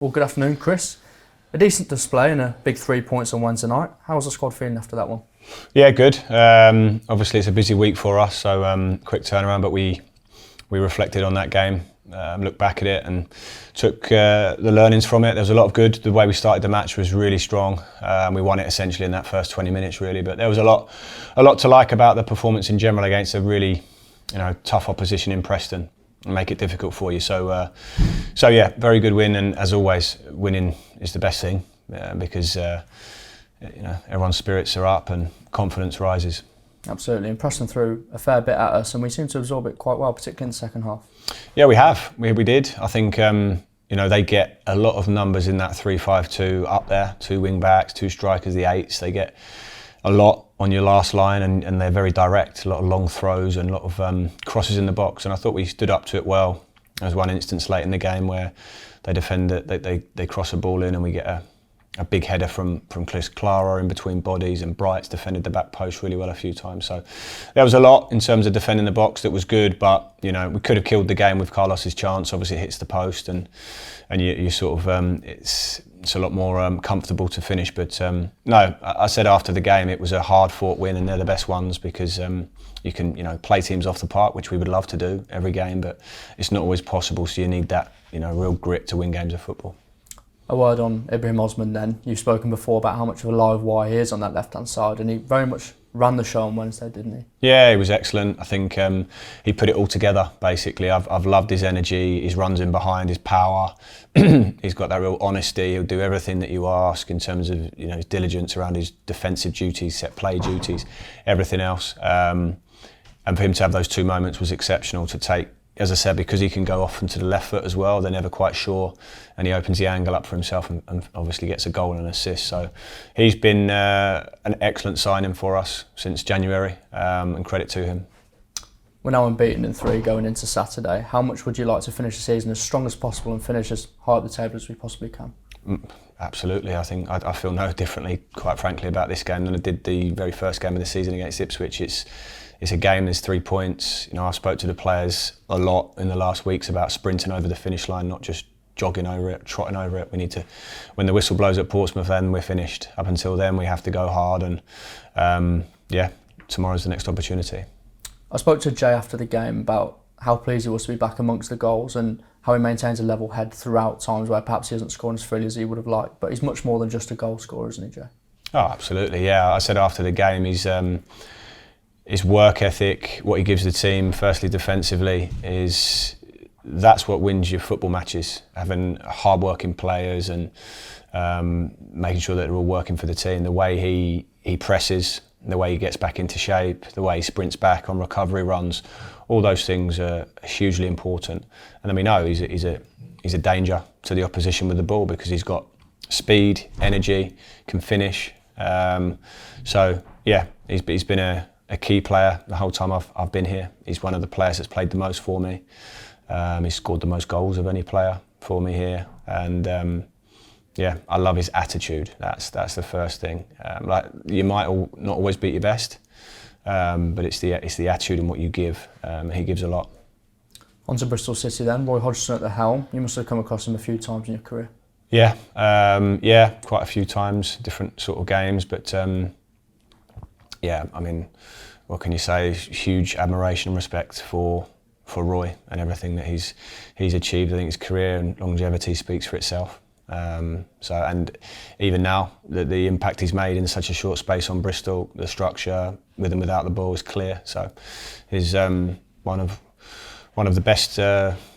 Well, good afternoon, Chris. A decent display and a big 3 points on Wednesday night. How was the squad feeling after that one? Yeah, good. Obviously, it's a busy week for us, so quick turnaround. But we reflected on that game, looked back at it, and took the learnings from it. There was a lot of good. The way we started the match was really strong. We won it essentially in that first 20 minutes, really. But there was a lot to like about the performance in general against a really, tough opposition in Preston. And make it difficult for you. So yeah, very good win, and as always, winning is the best thing because everyone's spirits are up and confidence rises. Absolutely, and Preston threw a fair bit at us, and we seemed to absorb it quite well, particularly in the second half. Yeah, we have. We did. I think they get a lot of numbers in that 3-5-2 up there. 2 wing backs, 2 strikers, the 8s. They get a lot on your last line, and they're very direct. A lot of long throws and a lot of crosses in the box. And I thought we stood up to it well. There was one instance late in the game where they defend it, they cross a ball in, and we get a big header from Chris Clara in between bodies, and Bright's defended the back post really well a few times. So there was a lot in terms of defending the box that was good, but we could have killed the game with Carlos's chance. Obviously it hits the post, and you sort of it's a lot more comfortable to finish. But no, I said after the game it was a hard fought win, and they're the best ones because you can play teams off the park, which we would love to do every game, but it's not always possible. So you need that real grit to win games of football. A word on Ibrahim Osman then. You've spoken before about how much of a live wire he is on that left-hand side, and he very much ran the show on Wednesday, didn't he? Yeah, he was excellent. I think he put it all together, basically. I've loved his energy, his runs in behind, his power. He's got that real honesty. He'll do everything that you ask in terms of his diligence around his defensive duties, set play duties, everything else. And for him to have those 2 moments was exceptional to take. As I said, because he can go off into the left foot as well, they're never quite sure, and he opens the angle up for himself and obviously gets a goal and an assist. So he's been an excellent signing for us since January, and credit to him. We're now unbeaten in 3 going into Saturday. How much would you like to finish the season as strong as possible and finish as high up the table as we possibly can? Absolutely. I think I feel no differently, quite frankly, about this game than I did the very first game of the season against Ipswich. It's a game, there's 3 points. I spoke to the players a lot in the last weeks about sprinting over the finish line, not just jogging over it, trotting over it. We need to, when the whistle blows at Portsmouth, then we're finished. Up until then, we have to go hard, and tomorrow's the next opportunity. I spoke to Jay after the game about how pleased he was to be back amongst the goals and how he maintains a level head throughout times where perhaps he isn't scoring as freely as he would have liked. But he's much more than just a goal scorer, isn't he, Jay? Oh, absolutely, yeah. I said after the game, his work ethic, what he gives the team, firstly defensively, that's what wins your football matches. Having hard-working players and making sure that they're all working for the team. The way he presses, the way he gets back into shape, the way he sprints back on recovery runs, all those things are hugely important. And then we know he's a danger to the opposition with the ball because he's got speed, energy, can finish. So yeah, he's been a key player the whole time I've been here. He's one of the players that's played the most for me. He's scored the most goals of any player for me here, and I love his attitude. That's the first thing. You might not always beat your best, but it's the attitude and what you give. He gives a lot. On to Bristol City then. Roy Hodgson at the helm. You must have come across him a few times in your career. Yeah, quite a few times, different sort of games, but. I mean, what can you say? Huge admiration and respect for Roy and everything that he's achieved. I think his career and longevity speaks for itself. And even now, the impact he's made in such a short space on Bristol, the structure with and without the ball is clear. So he's one of the best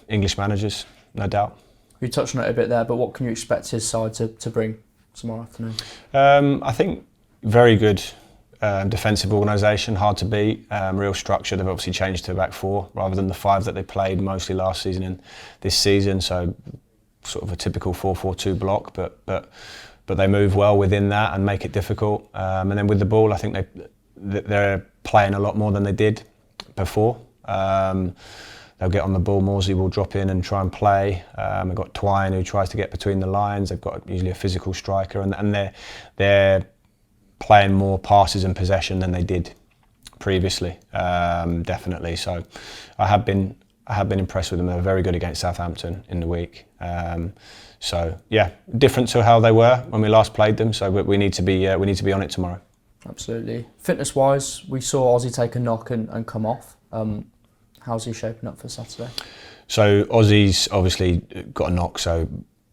English managers, no doubt. You touched on it a bit there, but what can you expect his side to bring tomorrow afternoon? I think very good. Defensive organisation, hard to beat, real structure. They've obviously changed to a back 4 rather than the 5 that they played mostly last season and this season. So sort of a typical 4-4-2 block, but they move well within that and make it difficult. And then with the ball, I think they're playing a lot more than they did before. They'll get on the ball. Morsey will drop in and try and play. They've got Twine who tries to get between the lines. They've got usually a physical striker, and they're playing more passes and possession than they did previously, definitely. So I have been I have been impressed with them. They were very good against Southampton in the week. So yeah, different to how they were when we last played them. So we need to be on it tomorrow. Absolutely. Fitness-wise, we saw Ozzy take a knock and come off. How's he shaping up for Saturday? So Ozzy's obviously got a knock, so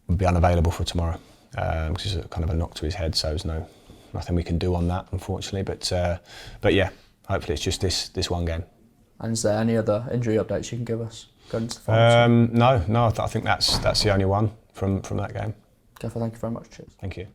will be unavailable for tomorrow because it's kind of a knock to his head. So there's nothing we can do on that, unfortunately. But yeah, hopefully it's just this one game. And is there any other injury updates you can give us going into the final? No. I think that's the only one from that game. Thank you very much. Cheers. Thank you.